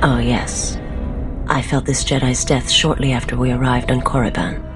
Oh, yes. I felt this Jedi's death shortly after we arrived on Korriban.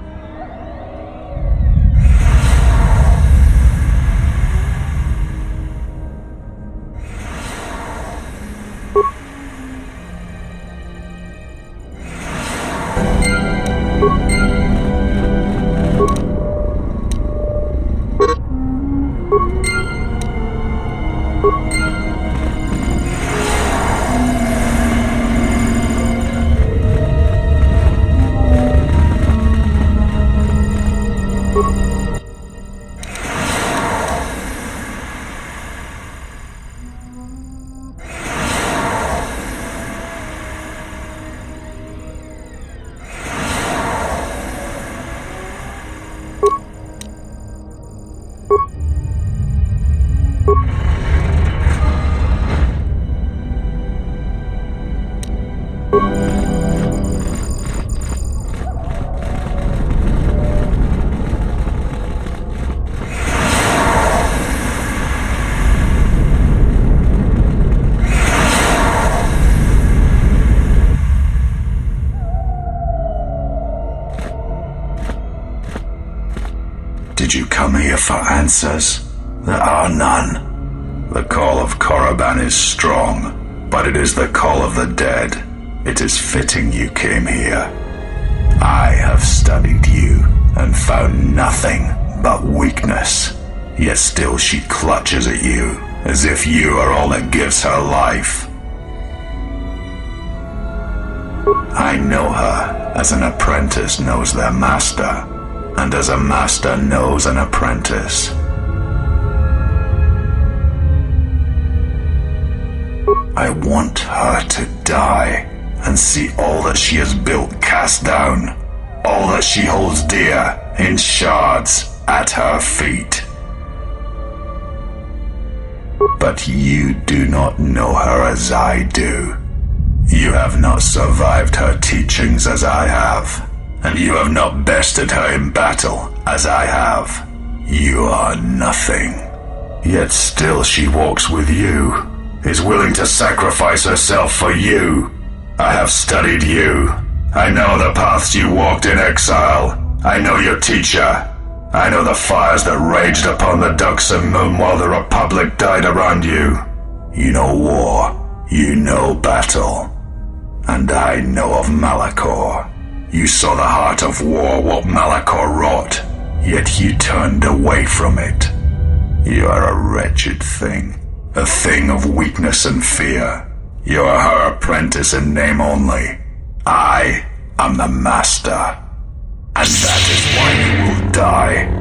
Did you come here for answers? There are none. The call of Korriban is strong, but it is the call of the dead. It is fitting you came here. I have studied you and found nothing but weakness. Yet still she clutches at you, as if you are all that gives her life. I know her as an apprentice knows their master, and as a master knows an apprentice. I want her to die and see all that she has built cast down, all that she holds dear in shards at her feet. But you do not know her as I do. You have not survived her teachings as I have. And you have not bested her in battle, as I have. You are nothing. Yet still she walks with you, is willing to sacrifice herself for you. I have studied you. I know the paths you walked in exile. I know your teacher. I know the fires that raged upon the Duxon moon while the Republic died around you. You know war. You know battle. And I know of Malachor. You saw the heart of war, what Malachor wrought, yet you turned away from it. You are a wretched thing, a thing of weakness and fear. You are her apprentice in name only. I am the master, and that is why you will die.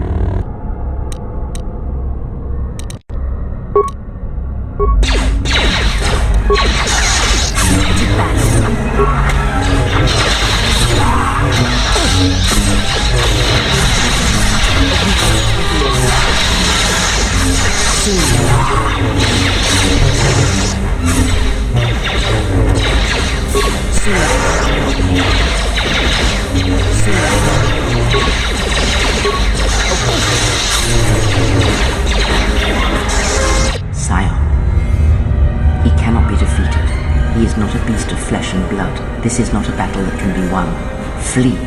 Sire, he cannot be defeated. He is not a beast of flesh and blood. This is not a battle that can be won. Flee.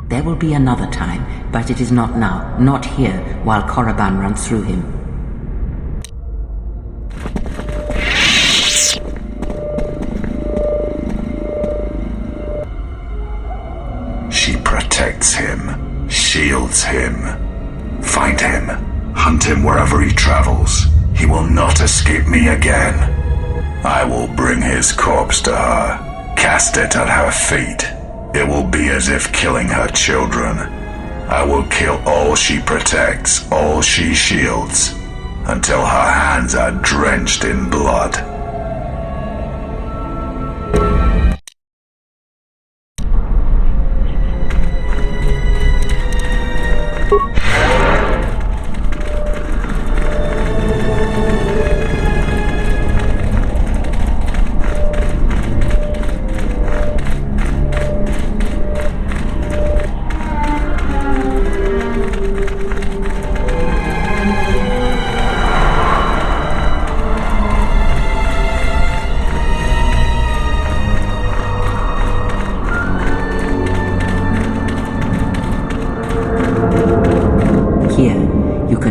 There will be another time, but it is not now, not here, while Korriban runs through him. She protects him, shields him. Find him, hunt him wherever he travels. He will not escape me again. I will bring his corpse to her, cast it at her feet. It will be as if killing her children. I will kill all she protects, all she shields, until her hands are drenched in blood.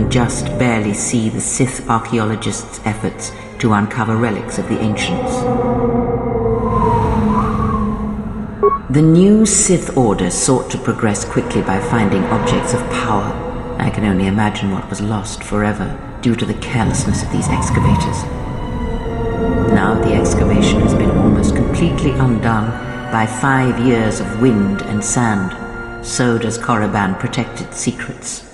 can just barely see the Sith archaeologists' efforts to uncover relics of the ancients. The new Sith Order sought to progress quickly by finding objects of power. I can only imagine what was lost forever due to the carelessness of these excavators. Now the excavation has been almost completely undone by 5 years of wind and sand. So does Korriban protect its secrets.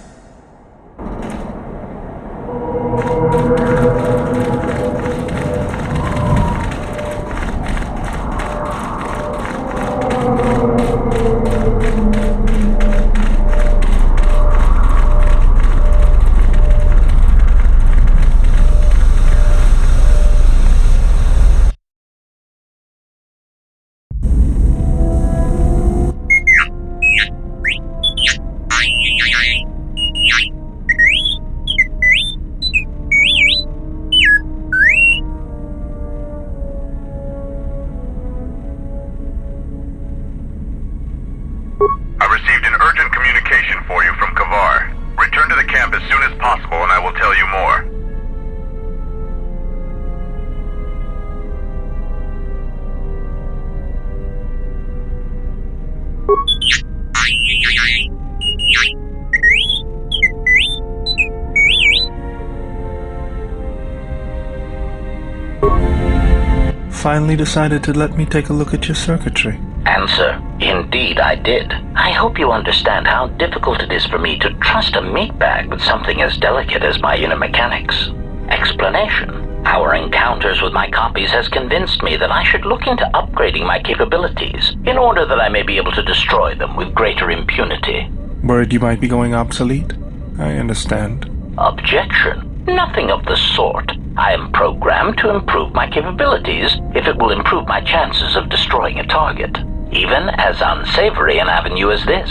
Finally decided to let me take a look at your circuitry. Answer: indeed I did. I hope you understand how difficult it is for me to trust a meat bag with something as delicate as my inner mechanics. Explanation: our encounters with my copies has convinced me that I should look into upgrading my capabilities in order that I may be able to destroy them with greater impunity. Worried you might be going obsolete? I understand. Objection: nothing of the sort. I am programmed to improve my capabilities if it will improve my chances of destroying a target, even as unsavory an avenue as this.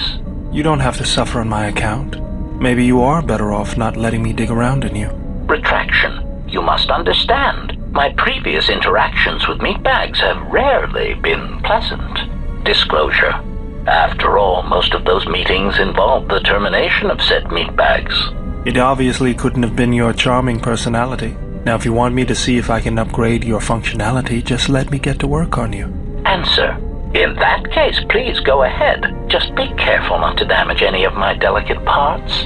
You don't have to suffer on my account. Maybe you are better off not letting me dig around in you. Retraction. You must understand, my previous interactions with meatbags have rarely been pleasant. Disclosure. After all, most of those meetings involved the termination of said meatbags. It obviously couldn't have been your charming personality. Now, if you want me to see if I can upgrade your functionality, just let me get to work on you. Answer: in that case, please go ahead. Just be careful not to damage any of my delicate parts.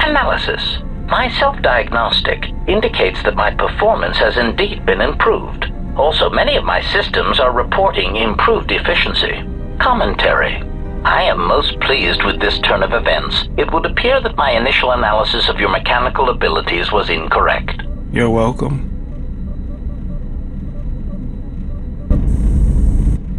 Analysis. My self-diagnostic indicates that my performance has indeed been improved. Also, many of my systems are reporting improved efficiency. Commentary. I am most pleased with this turn of events. It would appear that my initial analysis of your mechanical abilities was incorrect. You're welcome.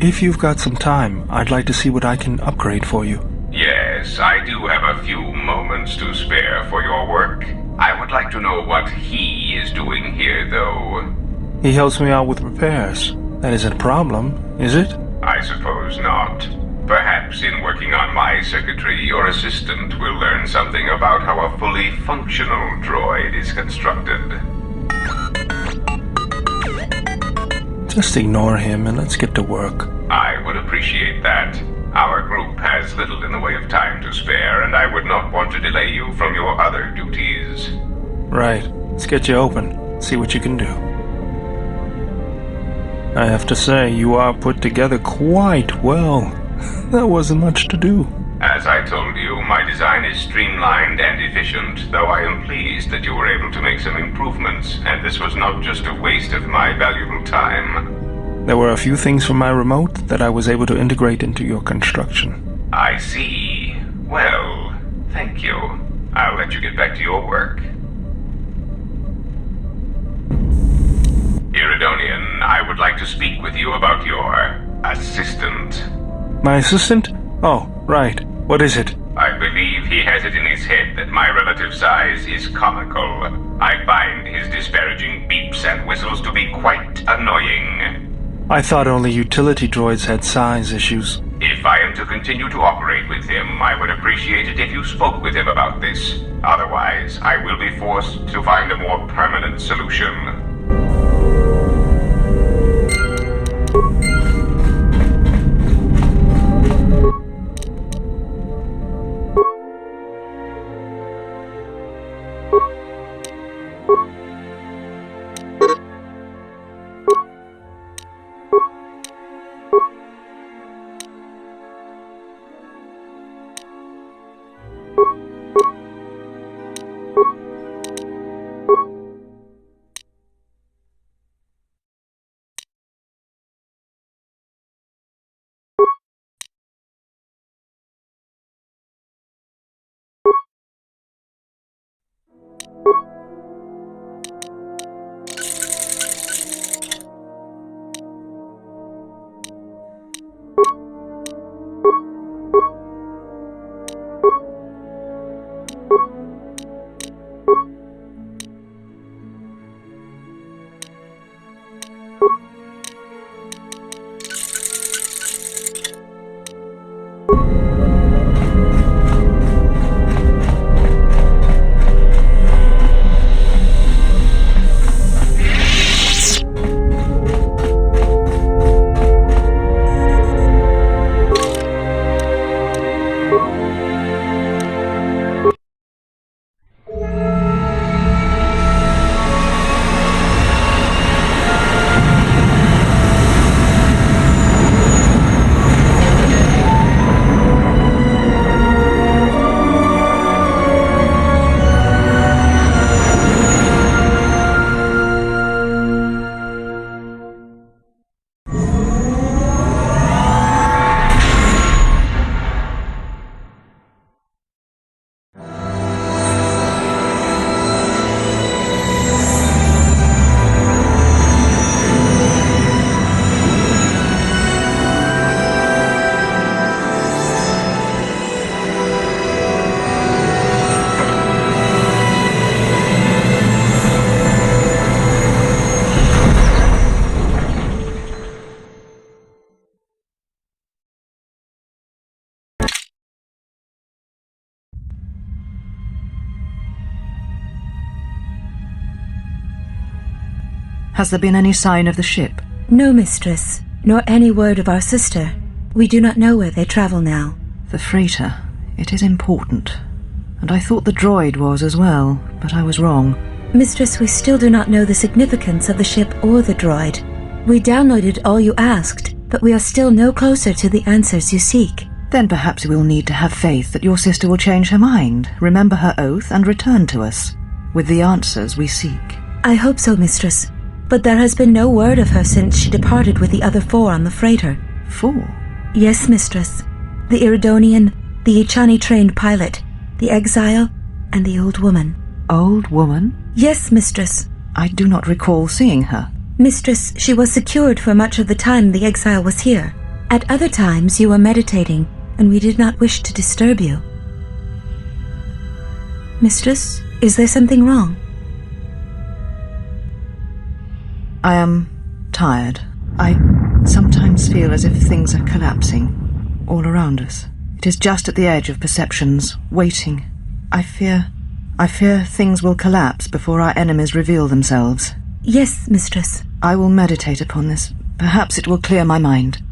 If you've got some time, I'd like to see what I can upgrade for you. Yes, I do have a few moments to spare for your work. I would like to know what he is doing here, though. He helps me out with repairs. That isn't a problem, is it? I suppose not. Perhaps in working on my circuitry, your assistant will learn something about how a fully functional droid is constructed. Just ignore him and let's get to work. I would appreciate that. Our group has little in the way of time to spare, and I would not want to delay you from your other duties. Right. Let's get you open. See what you can do. I have to say, you are put together quite well. There wasn't much to do. As I told you, my design is streamlined and efficient, though I am pleased that you were able to make some improvements, and this was not just a waste of my valuable time. There were a few things from my remote that I was able to integrate into your construction. I see. Well, thank you. I'll let you get back to your work. Iridonian, I would like to speak with you about your assistant. My assistant? Oh, right. What is it? I believe he has it in his head that my relative size is comical. I find his disparaging beeps and whistles to be quite annoying. I thought only utility droids had size issues. If I am to continue to operate with him, I would appreciate it if you spoke with him about this. Otherwise, I will be forced to find a more permanent solution. Has there been any sign of the ship? No, mistress, nor any word of our sister. We do not know where they travel now. The freighter. It is important. And I thought the droid was as well, but I was wrong. Mistress, we still do not know the significance of the ship or the droid. We downloaded all you asked, but we are still no closer to the answers you seek. Then perhaps we'll need to have faith that your sister will change her mind, remember her oath, and return to us with the answers we seek. I hope so, mistress. But there has been no word of her since she departed with the other 4 on the freighter. 4? Yes, mistress. The Iridonian, the Ichani-trained pilot, the exile, and the old woman. Old woman? Yes, mistress. I do not recall seeing her. Mistress, she was secured for much of the time the exile was here. At other times you were meditating, and we did not wish to disturb you. Mistress, is there something wrong? I am tired. I sometimes feel as if things are collapsing all around us. It is just at the edge of perceptions, waiting. I fear things will collapse before our enemies reveal themselves. Yes, mistress. I will meditate upon this. Perhaps it will clear my mind.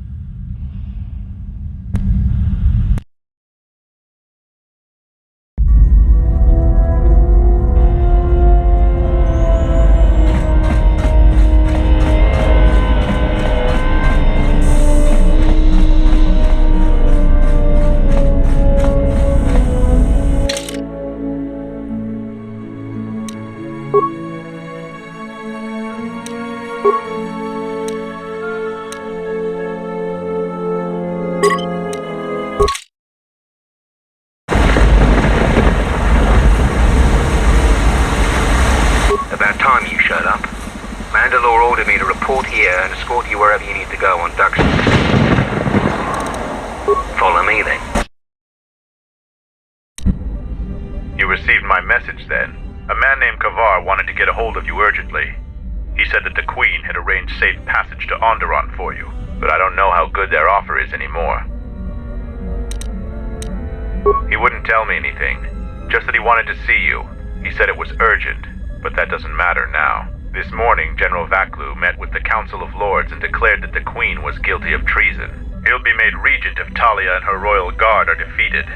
He wouldn't tell me anything, just that he wanted to see you. He said it was urgent, but that doesn't matter now. This morning, General Vaklu met with the Council of Lords and declared that the Queen was guilty of treason. He'll be made regent if Talia and her royal guard are defeated.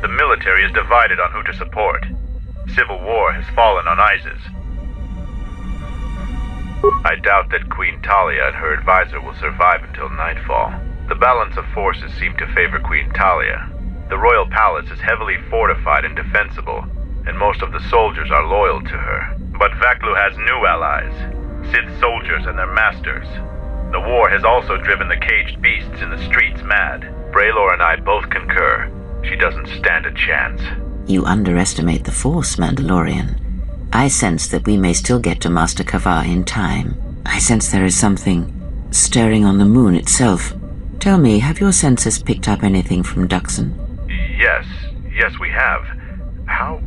The military is divided on who to support. Civil war has fallen on ISIS. I doubt that Queen Talia and her advisor will survive until nightfall. The balance of forces seem to favor Queen Talia. The royal palace is heavily fortified and defensible, and most of the soldiers are loyal to her. But Vaklu has new allies, Sith soldiers and their masters. The war has also driven the caged beasts in the streets mad. Braylor and I both concur. She doesn't stand a chance. You underestimate the Force, Mandalorian. I sense that we may still get to Master Kavar in time. I sense there is something stirring on the moon itself. Tell me, have your sensors picked up anything from Duxon? Yes, we have. How?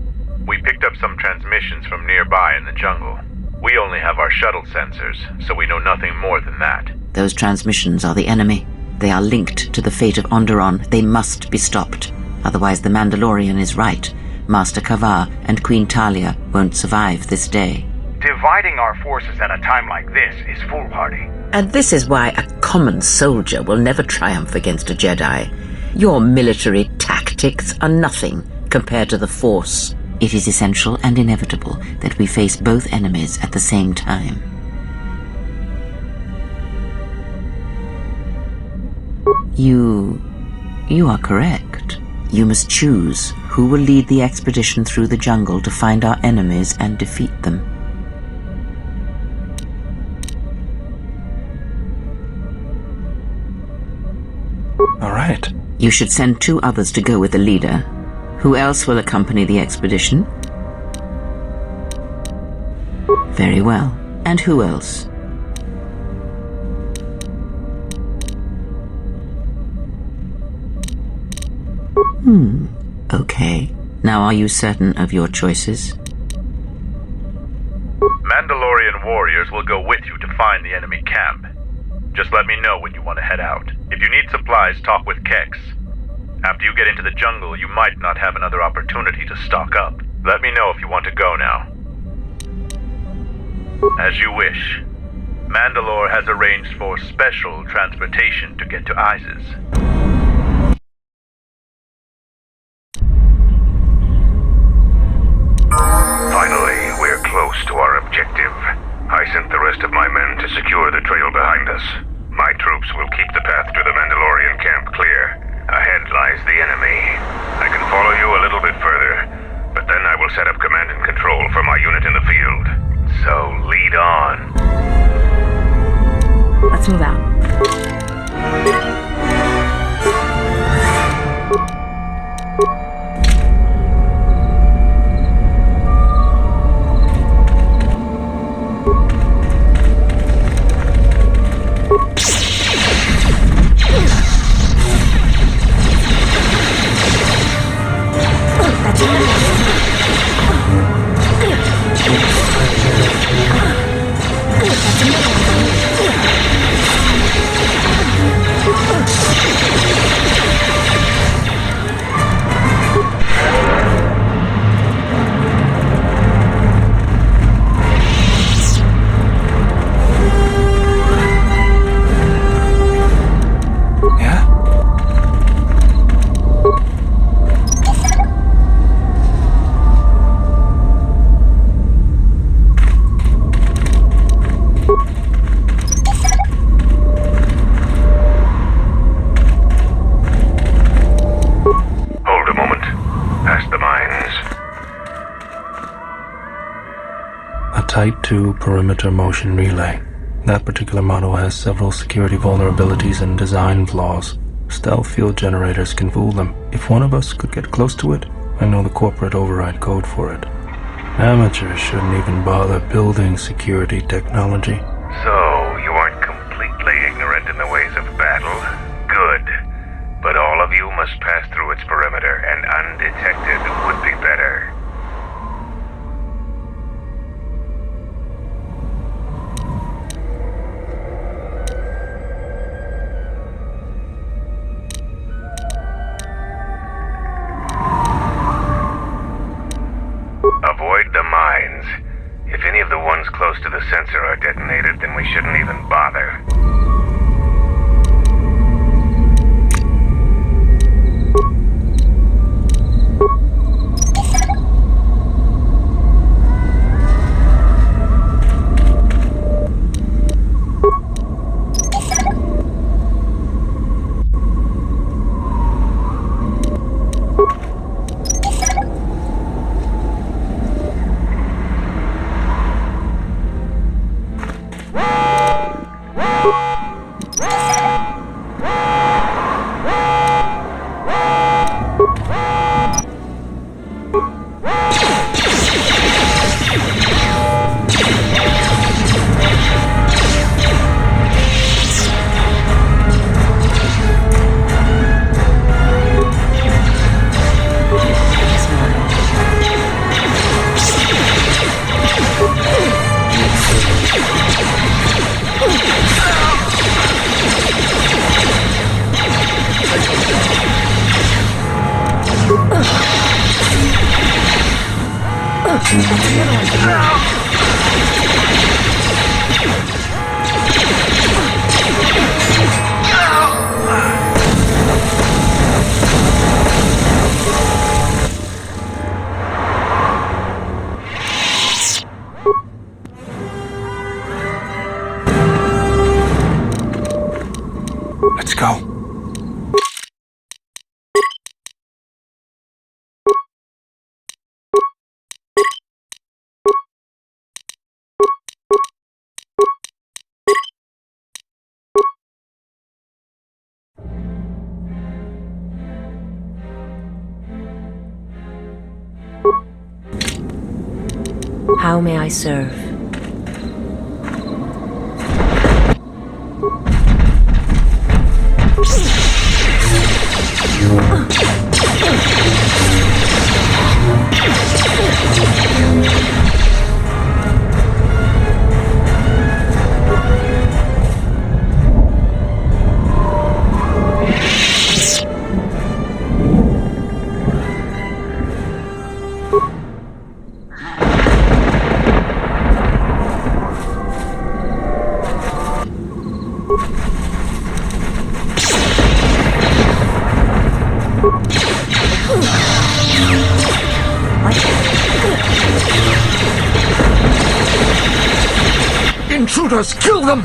We picked up some transmissions from nearby in the jungle. We only have our shuttle sensors, so we know nothing more than that. Those transmissions are the enemy. They are linked to the fate of Onderon. They must be stopped. Otherwise the Mandalorian is right. Master Kavar and Queen Talia won't survive this day. Dividing our forces at a time like this is foolhardy. And this is why a common soldier will never triumph against a Jedi. Your military tactics are nothing compared to the Force. It is essential and inevitable that we face both enemies at the same time. You are correct. You must choose who will lead the expedition through the jungle to find our enemies and defeat them. All right. You should send 2 others to go with the leader. Who else will accompany the expedition? Very well. And who else? Okay. Now are you certain of your choices? Mandalorian warriors will go with you to find the enemy camp. Just let me know when you want to head out. If you need supplies, talk with Kex. After you get into the jungle, you might not have another opportunity to stock up. Let me know if you want to go now. As you wish. Mandalore has arranged for special transportation to get to ISIS. Finally, we're close to our objective. I sent the rest of my men to secure the trail behind us. My troops will keep the path to the Mandalorian camp clear. Ahead lies the enemy. I can follow you a little bit further, but then I will set up command and control for my unit in the field. So lead on. Let's move out. Type 2 perimeter motion relay. That particular model has several security vulnerabilities and design flaws. Stealth field generators can fool them. If one of us could get close to it, I know the corporate override code for it. Amateurs shouldn't even bother building security technology. So, you aren't completely ignorant in the ways of battle? Good. But all of you must pass through its perimeter, and undetected would be better. Avoid the mines. If any of the ones close to the sensor are detonated, then we shouldn't even bother. Let's go. How may I serve? Intruders, kill them!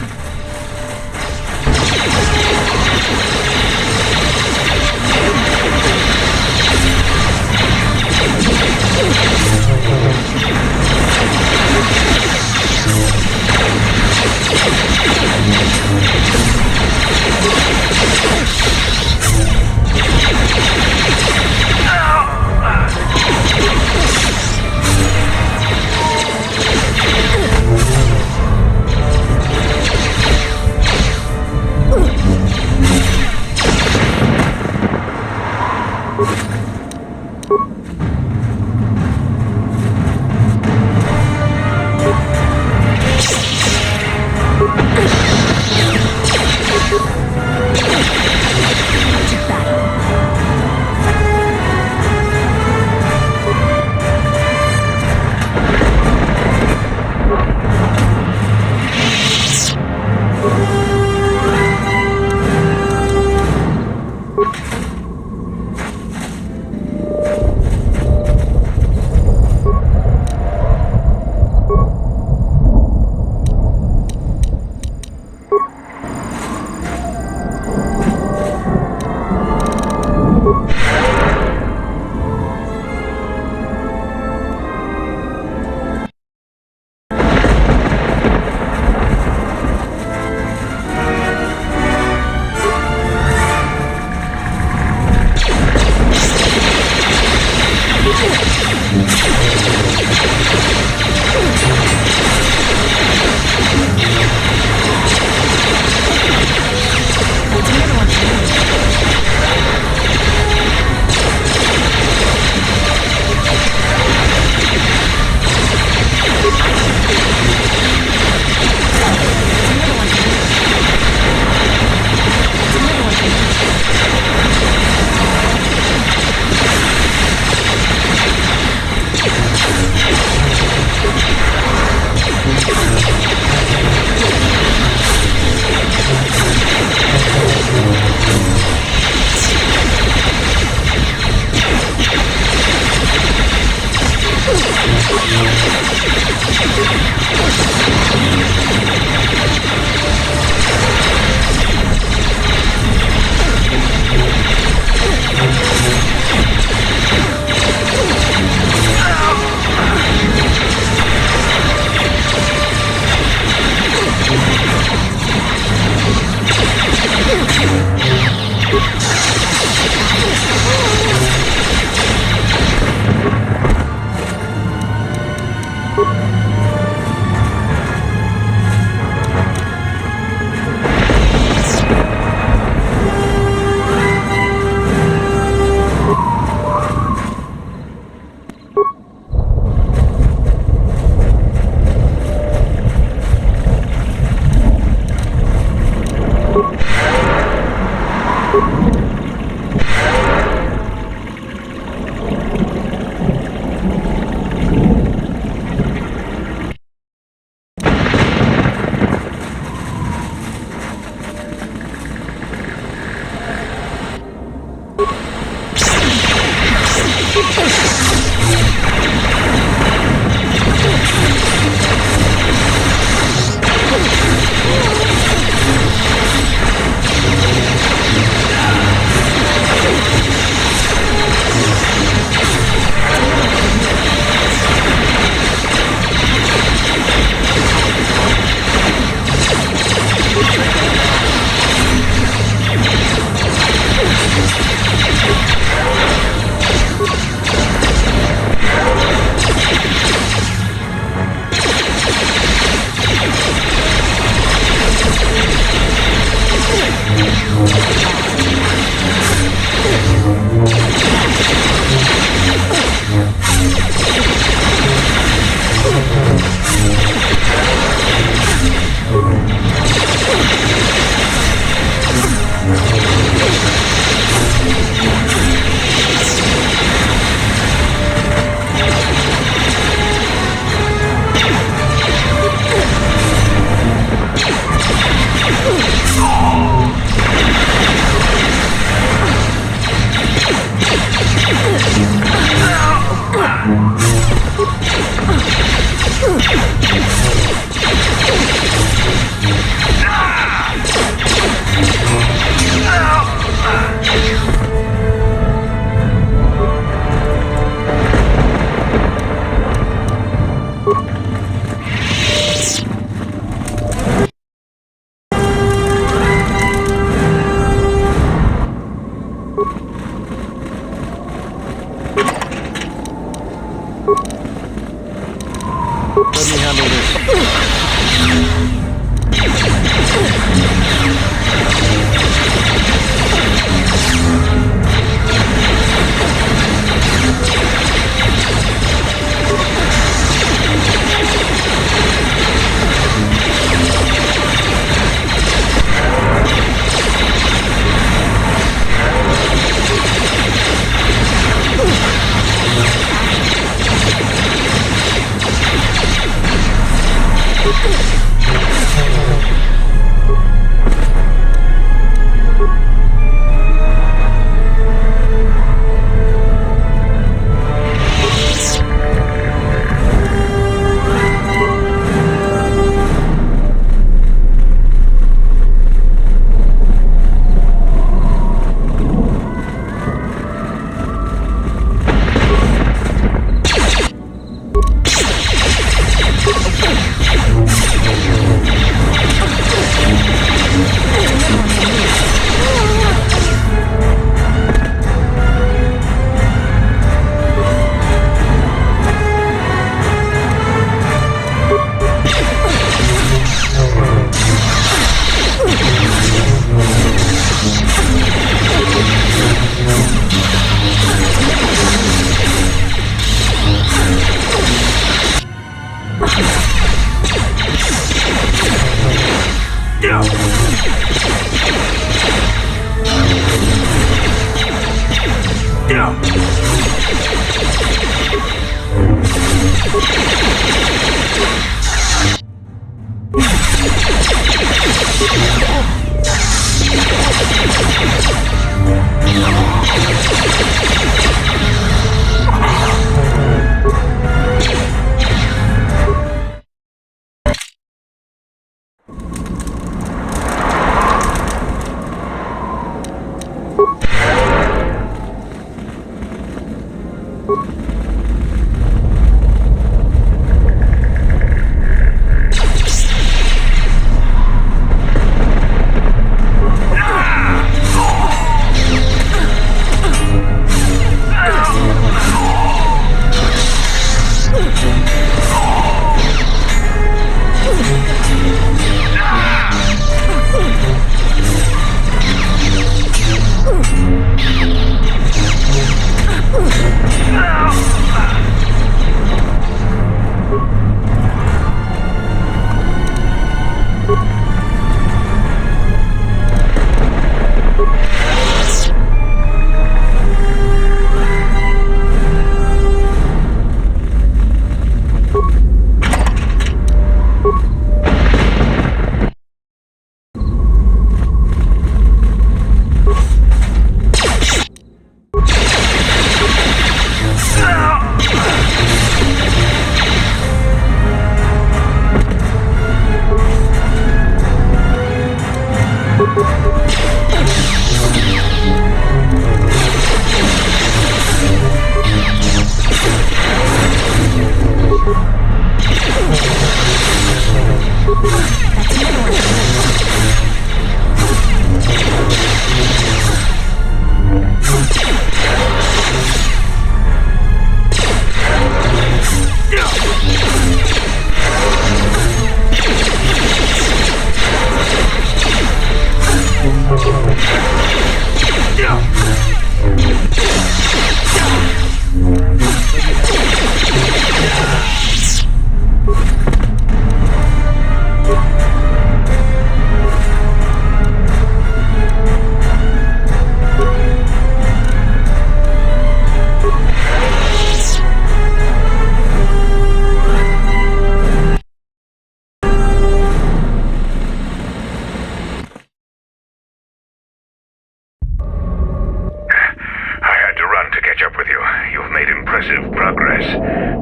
Impressive progress.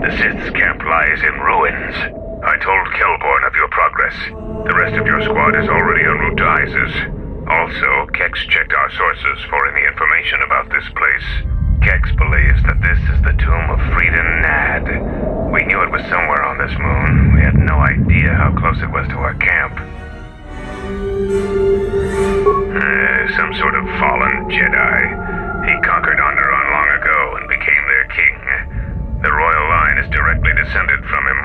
The Sith's camp lies in ruins. I told Kelborn of your progress. The rest of your squad is already en route to ISIS. Also, Kex checked our sources for any information about this place. Kex believes that this is the tomb of Frida Nad. We knew it was somewhere on this moon. We had no idea how close it was to our camp. Some sort of fallen Jedi. He conquered Onderon long ago and became their king. The royal line is directly descended from him.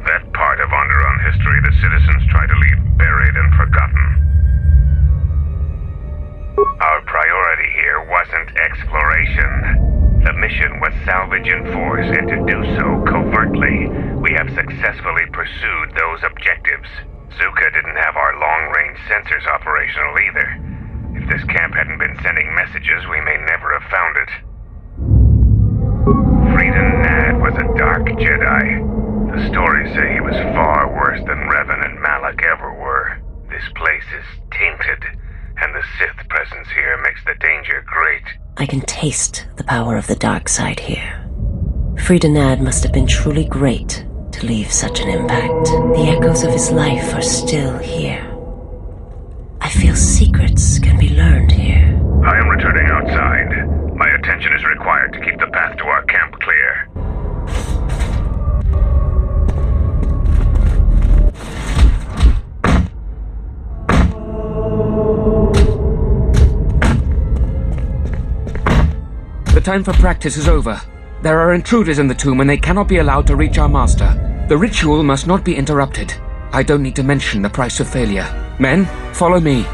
That part of Onderon history the citizens try to leave buried and forgotten. Our priority here wasn't exploration. The mission was salvage in force, and to do so covertly. We have successfully pursued those objectives. Zuka didn't have our long-range sensors operational either. If this camp hadn't been sending messages, we may never have found it. Frida Nad was a dark Jedi. The stories say he was far worse than Revan and Malak ever were. This place is tainted, and the Sith presence here makes the danger great. I can taste the power of the dark side here. Frida Nad must have been truly great to leave such an impact. The echoes of his life are still here. I feel secrets can be learned here. I am returning outside. My attention is required to keep the path to our camp clear. The time for practice is over. There are intruders in the tomb and they cannot be allowed to reach our master. The ritual must not be interrupted. I don't need to mention the price of failure. Men, follow me.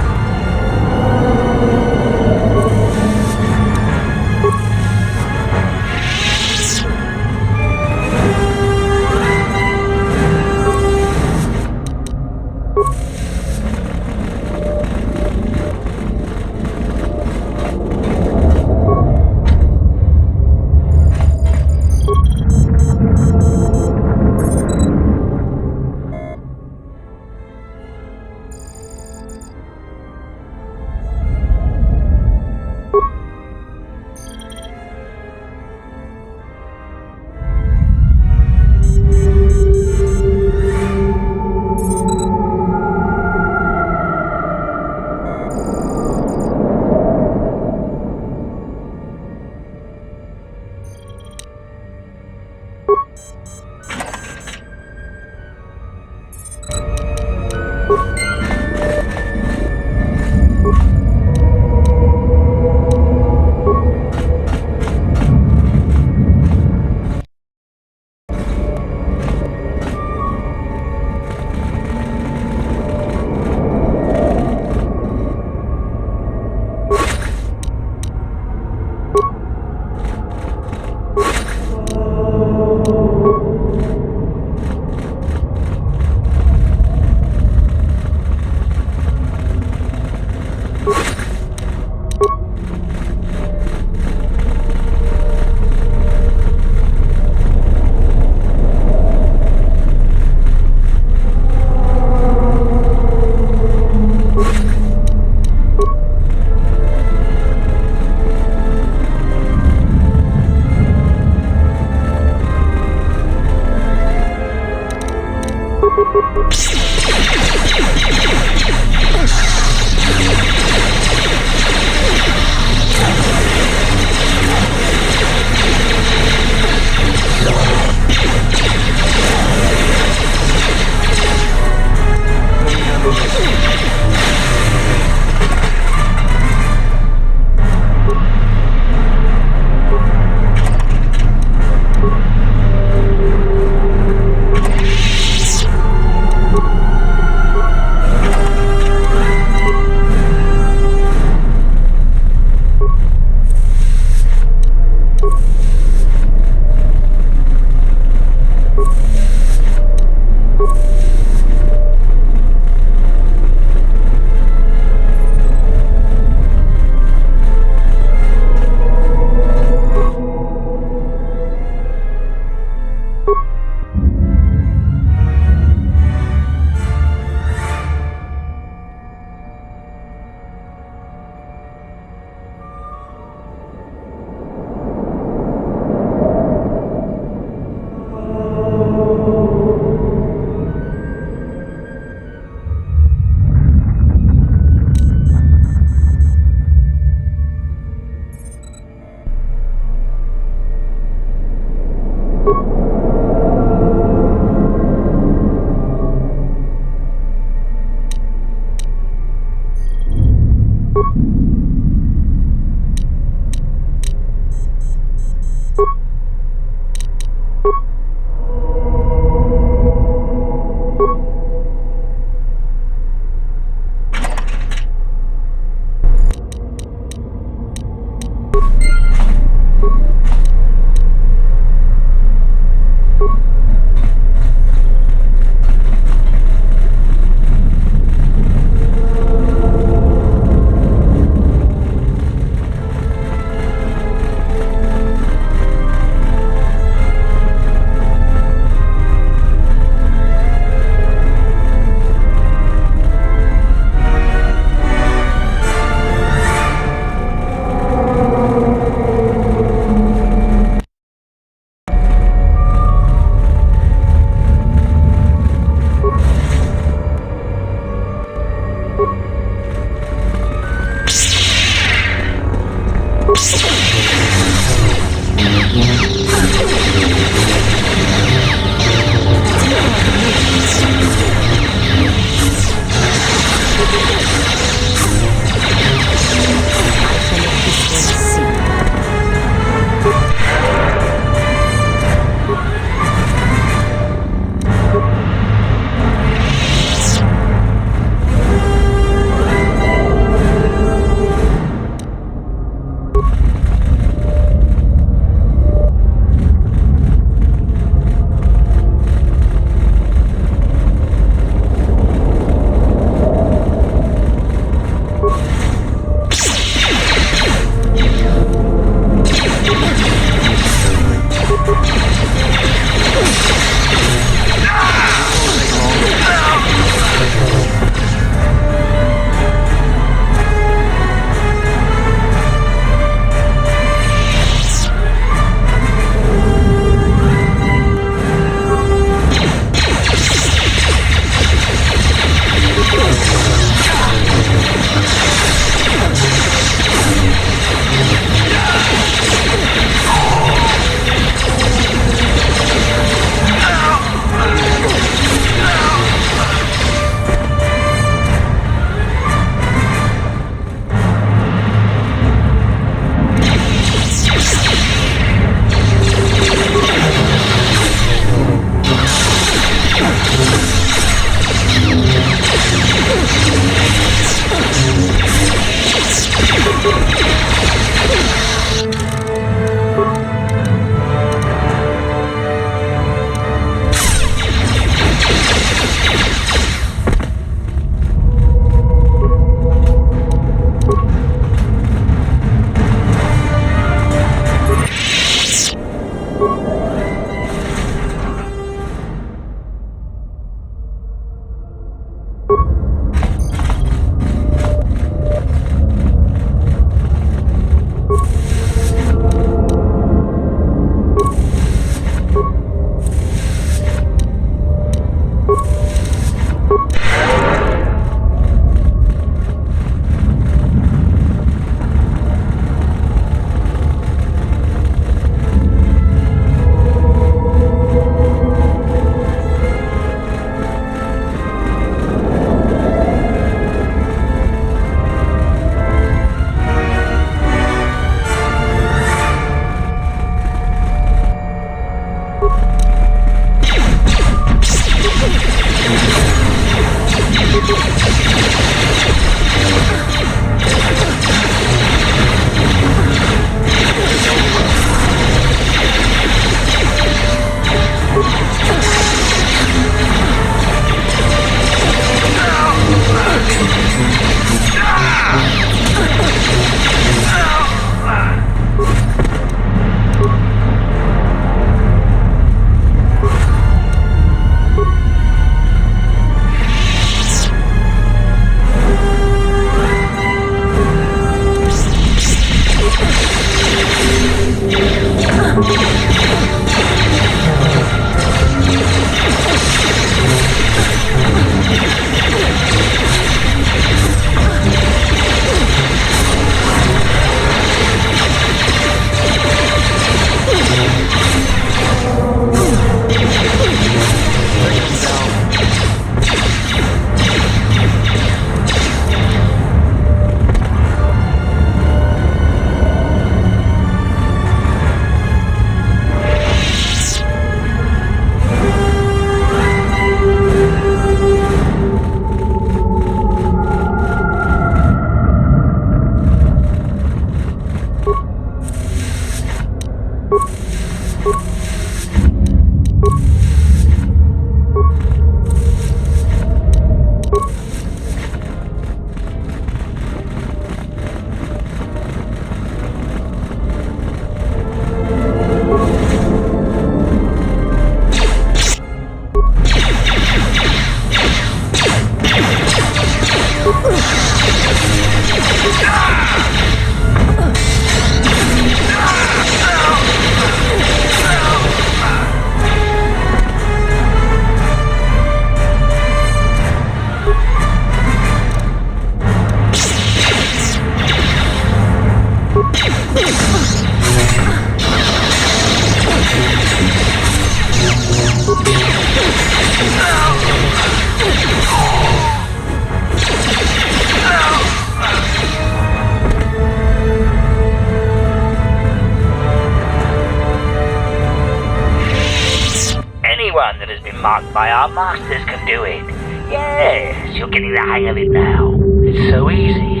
Anyone that has been marked by our masters can do it. Yes, you're getting the hang of it now. It's so easy.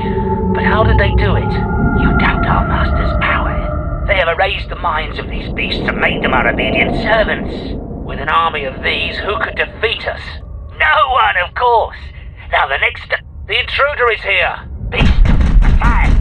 But how did they do it? You doubt our masters' power. They have erased the minds of these beasts and made them our obedient servants. With an army of these, who could defeat us? No one, of course. Now the intruder is here. Beast, attack!